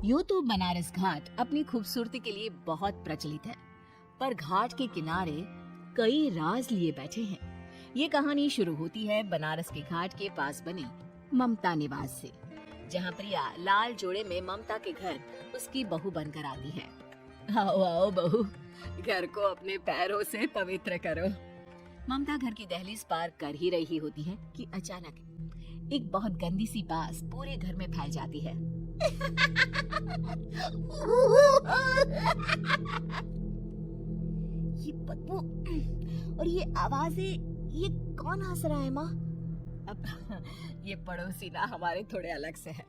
यूं तो बनारस घाट अपनी खूबसूरती के लिए बहुत प्रचलित है, पर घाट के किनारे कई राज लिए बैठे हैं। ये कहानी शुरू होती है बनारस के घाट के पास बने ममता निवास से, जहाँ प्रिया लाल जोड़े में ममता के घर उसकी बहू बनकर आती है। आओ आओ बहू, घर को अपने पैरों से पवित्र करो। ममता घर की दहलीज पार कर ही रही होती है कि अचानक एक बहुत गंदी सी बास पूरे घर में फैल जाती है। ये बदबू और ये आवाजें, ये कौन हंस रहा है माँ? अब ये पड़ोसी ना हमारे थोड़े अलग से है।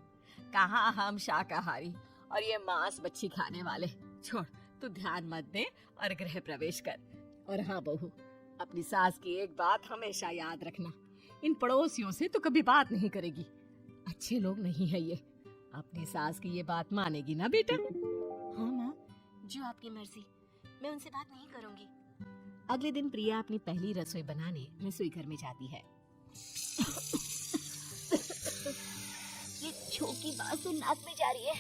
कहाँ हम शाकाहारी और ये मांस मच्छी खाने वाले। छोड़, तू ध्यान मत दे और गृह प्रवेश कर। और हाँ बहू, अपनी सास की एक बात हमेशा याद रखना, इन पड़ोसियों से तो कभी बात नहीं करेगी। अच्छे लोग नहीं है ये। अपनी सास की ये बात मानेगी ना बेटा? हाँ माँ, जो आपकी मर्जी, मैं उनसे बात नहीं करूंगी। अगले दिन प्रिया अपनी पहली रसोई बनाने रसोई घर में जाती है। ये छोटी बात तो नाक में जा रही है।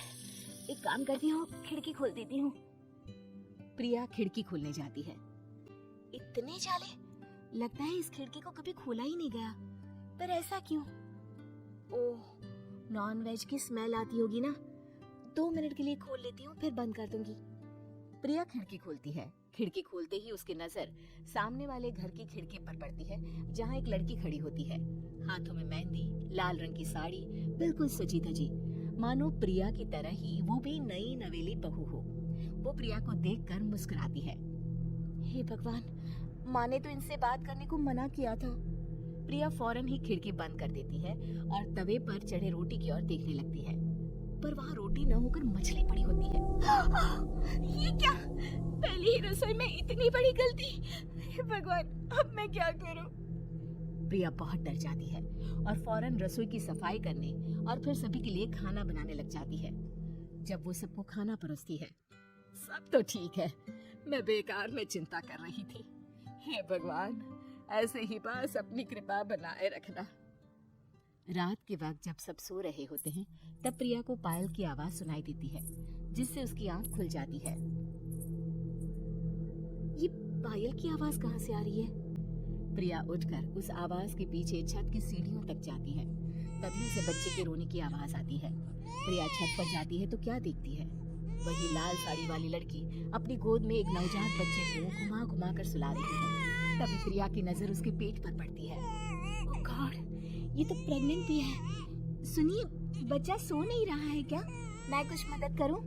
एक काम करती हूँ, खिड़की खोल देती हूँ। प्रिया खिड़की खोलने जाती है। इतने जाले, लगता है इस खिड़की को कभी खोला ही नहीं गया। पर ऐसा क्यों? ओह, नॉन वेज की स्मेल आती होगी ना। 2 मिनट के लिए खोल लेती हूँ, फिर बंद कर दूंगी। प्रिया खिड़की खोलती है। खिड़की खोलते ही उसकी नजर सामने वाले घर की खिड़की पर पड़ती है, जहाँ एक लड़की खड़ी होती है। हाथों में मेहंदी, लाल रंग की साड़ी, बिल्कुल सजी धजी, मानो प्रिया की तरह ही वो भी नई नवेली बहू हो। वो प्रिया को देखकर मुस्कुराती है। हे भगवान, माँ ने तो इनसे बात करने को मना किया था। प्रिया फौरन ही खिड़की बंद कर देती है और तवे पर चढ़े रोटी की ओर देखने लगती है, पर वहाँ रोटी न होकर मछली पड़ी होती है। ये क्या? पहली ही रसोई में इतनी बड़ी गलती! हे भगवान, अब मैं क्या करूं? प्रिया बहुत डर जाती है और फौरन रसोई की सफाई करने और फिर सभी के लिए खाना बनाने लग जाती है। जब वो सबको खाना परोसती है, सब तो ठीक है, मैं बेकार में चिंता कर रही थी। हे भगवान, ऐसे ही बस अपनी कृपा बनाए रखना। रात के वक्त जब सब सो रहे होते हैं, तब प्रिया को पायल की आवाज सुनाई देती है, जिससे उसकी आंख खुल जाती है। ये पायल की आवाज कहाँ से आ रही है? प्रिया उठकर उस आवाज के पीछे छत की सीढ़ियों तक जाती है। तभी उसे बच्चे के रोने की आवाज आती है। प्रिया छत पर जाती है तो क्या देखती है? वही लाल साड़ी वाली लड़की अपनी गोद में एक नवजात बच्चे को घुमा घुमा कर सुला रही है। तभी प्रिया की नजर उसके पेट पर पड़ती है। ओह गॉड, ये तो प्रेग्नेंट भी है। सुनिए, बच्चा सो नहीं रहा है क्या? मैं कुछ मदद करूं?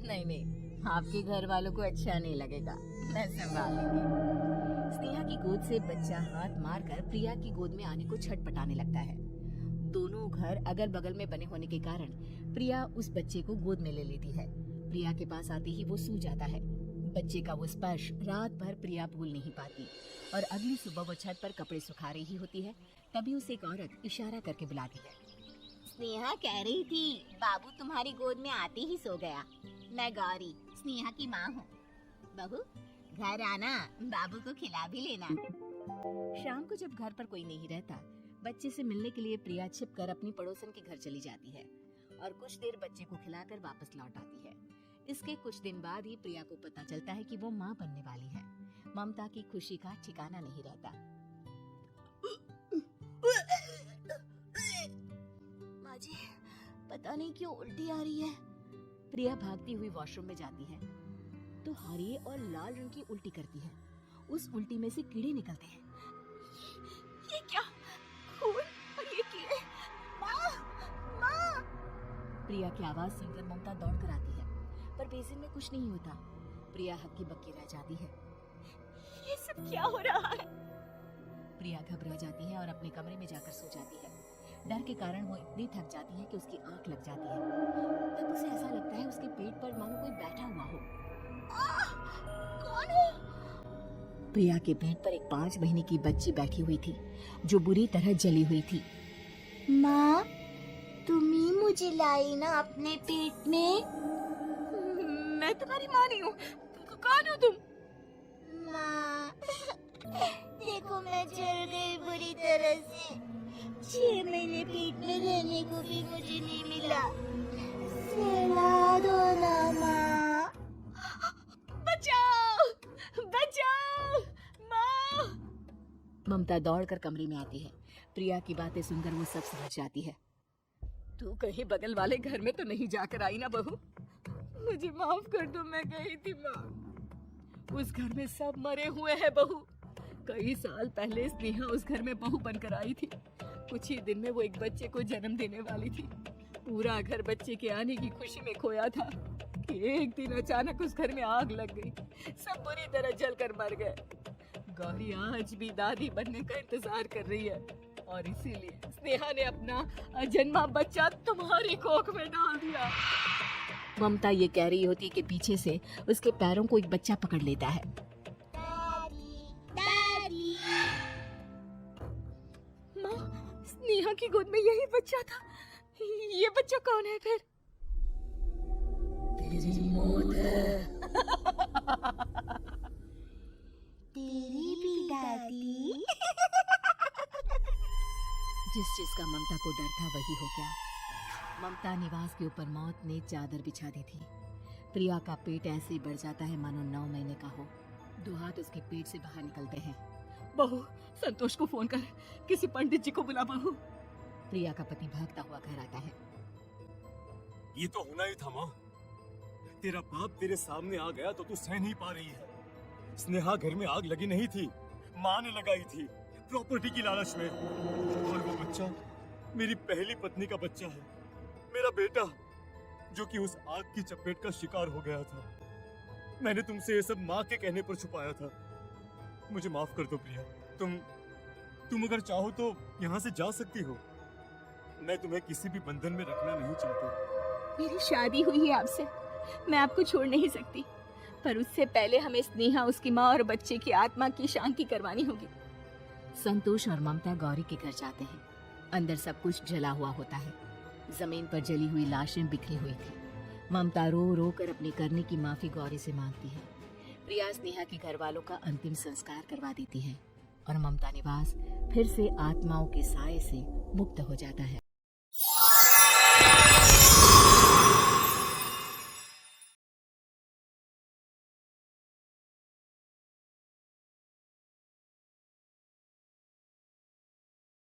नहीं नहीं, आपके घर वालों को अच्छा नहीं लगेगा, मैं संभाल लूंगी। स्नेहा की गोद से बच्चा हाथ मारकर प्रिया की गोद में आने को छटपटाने लगता है। दोनों घर अगल बगल में बने होने के कारण प्रिया उस बच्चे को गोद में ले लेती है। प्रिया के पास आते ही वो सो जाता है। बच्चे का वो स्पर्श रात भर प्रिया भूल नहीं पाती और अगली सुबह वो छत पर कपड़े सुखा रही होती है। तभी उसे एक औरत इशारा करके बुलाती है। स्नेहा कह रही थी, बाबू तुम्हारी गोद में आते ही सो गया। मैं गौरी, स्नेहा की माँ हूँ। बहू, घर आना, बाबू को खिला भी लेना। शाम को जब घर पर कोई नहीं रहता, बच्चे से मिलने के लिए प्रिया छिपकर अपनी पड़ोसन के घर चली जाती है और कुछ देर बच्चे को खिलाकर वापस लौट आती है। इसके कुछ दिन बाद ही प्रिया को पता चलता है कि वो माँ बनने वाली है। ममता की खुशी का ठिकाना नहीं रहता। माँ जी, पता नहीं क्यों उल्टी आ रही है। प्रिया भागती हुई वॉशरूम में जाती है तो हरे और लाल रंग की उल्टी करती है। उस उल्टी में से कीड़े निकलते हैं। ये क्या? खून और ये कीड़े! माँ! माँ! प्रिया की आवाज सुनकर ममता दौड़कर आती है, पर बेसिन में कुछ नहीं होता। प्रिया हक्की बक्की रह जाती है। ये सब क्या हो रहा है? प्रिया घबरा जाती है और अपने कमरे में जाकर सो जाती है। डर के कारण वो इतनी थक जाती है कि उसकी आंख लग जाती है। तब उसे ऐसा लगता है उसके पेट पर मानो कोई बैठा हुआ हो। कौन हो? प्रिया के पेट पर एक 5 महीने की बच्ची बैठी हुई थी, जो बुरी तरह जली हुई थी। माँ, तुम ही मुझे लाई ना अपने पेट में? मैं तुम्हारी माँ नहीं हूँ। कौन हो तुम? माँ, देखो मैं जल गई बुरी तरह से। 6 महीने पेट में रहने को भी मुझे नहीं मिला। माँ, बचाओ, बचाओ, माँ। ममता दौड़कर कमरे में आती है। प्रिया की बातें सुनकर वो सब समझ जाती है। तू कहीं बगल वाले घर में तो नहीं जाकर आई ना बहू? मुझे माफ कर दो, मैं गई थी माँ। उस घर में सब मरे हुए हैं बहू। कई साल पहले स्नेहा उस घर में बहू बनकर आई थी। कुछ ही दिन में वो एक बच्चे को जन्म देने वाली थी। पूरा घर बच्चे के आने की खुशी में खोया था कि एक दिन अचानक उस घर में आग लग गई। सब बुरी तरह जलकर मर गए। गौरी आज भी दादी बनने का इंतजार कर रही है और इसीलिए स्नेहा ने अपना अजन्मा बच्चा तुम्हारी कोख में डाल दिया। ममता ये कह रही होती कि पीछे से उसके पैरों को एक बच्चा पकड़ लेता है। दादी, दादी। माँ, स्नेहा की गोद में यही बच्चा था। ये बच्चा कौन है फिर? तेरी मौत है। तेरी भी दादी। जिस चीज का ममता को डर था वही हो गया। ममता निवास के ऊपर मौत ने चादर बिछा दी थी। प्रिया का पेट ऐसे ही बढ़ जाता है मानो 9 महीने का हो। 2 हाथ उसके पेट से बाहर निकलते हैं। बहू, संतोष को फोन कर, किसी पंडित जी को बुला बहू। प्रिया का पति भागता हुआ घर आता है। ये तो होना ही था माँ। तेरा बाप तेरे सामने आ गया तो तू सह नहीं पा रही है। स्नेहा घर में आग लगी नहीं थी, माँ ने लगाई थी, प्रॉपर्टी की लालच में। और वो बच्चा मेरी पहली पत्नी का बच्चा है, मेरा बेटा, जो कि उस आग की चपेट का शिकार हो गया था। मैंने तुमसे ये सब माँ के कहने पर छुपाया था। मुझे माफ कर दो प्रिया। तुम अगर चाहो तो यहाँ से जा सकती हो। मैं तुम्हें किसी भी बंधन में रखना नहीं चाहती। मेरी शादी हुई है आपसे, मैं आपको छोड़ नहीं सकती, पर उससे पहले हमें स्नेहा, उसकी माँ और बच्चे की आत्मा की शांति करवानी होगी। संतोष और ममता गौरी के घर जाते हैं। अंदर सब कुछ जला हुआ होता है। जमीन पर जली हुई लाशें बिखरी हुई थी। ममता रो रो कर अपने करने की माफी गौरी से मांगती है। प्रिया स्नेहा के घर वालों का अंतिम संस्कार करवा देती है और ममता निवास फिर से आत्माओं के साए से मुक्त हो जाता है।